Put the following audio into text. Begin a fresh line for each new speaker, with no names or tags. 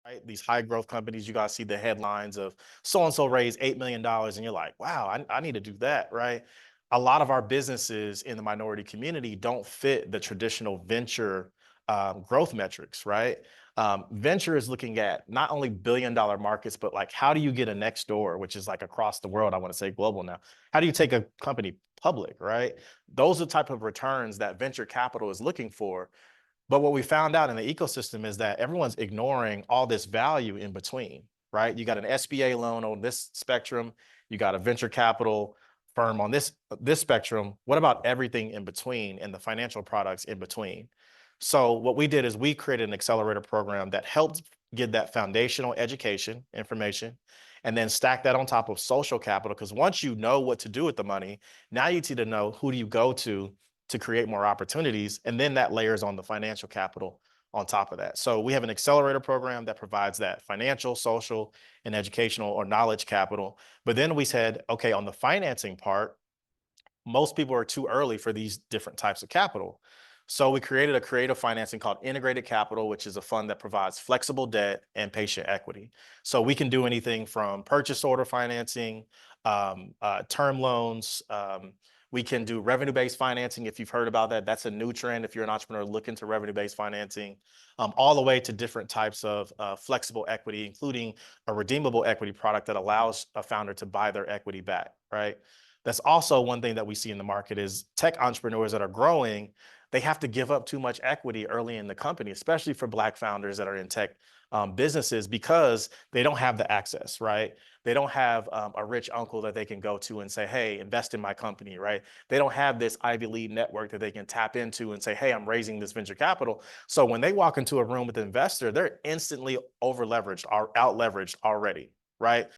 right? These high growth companies, you guys see the headlines of so and so raised $8 million, and you're like, wow, I need to do that, right? A lot of our businesses in the minority community don't fit the traditional venture growth metrics, right? Venture is looking at not only billion-dollar markets, but like how do you get a next door, which is like across the world, I want to say global now. How do you take a company public, right? Those are the type of returns that venture capital is looking for. But what we found out in the ecosystem is that everyone's ignoring all this value in between, right? You got an SBA loan on this spectrum, you got a venture capital firm on this spectrum. What about everything in between and the financial products in between? So what we did is we created an accelerator program that helped get that foundational education information and then stack that on top of social capital. Because once you know what to do with the money, now you need to know who do you go to create more opportunities. And then that layers on the financial capital on top of that. So we have an accelerator program that provides that financial, social, and educational or knowledge capital. But then we said, okay, on the financing part, most people are too early for these different types of capital. So we created a creative financing called Integrated Capital, which is a fund that provides flexible debt and patient equity. So we can do anything from purchase order financing, term loans. We can do revenue-based financing. If you've heard about that, that's a new trend. If you're an entrepreneur looking to revenue-based financing, all the way to different types of flexible equity, including a redeemable equity product that allows a founder to buy their equity back, right? That's also one thing that we see in the market is tech entrepreneurs that are growing, they have to give up too much equity early in the company, especially for Black founders that are in tech businesses because they don't have the access, right? They don't have a rich uncle that they can go to and say, hey, invest in my company, right? They don't have this Ivy League network that they can tap into and say, hey, I'm raising this venture capital. So when they walk into a room with an investor, they're instantly over leveraged or out leveraged already, right?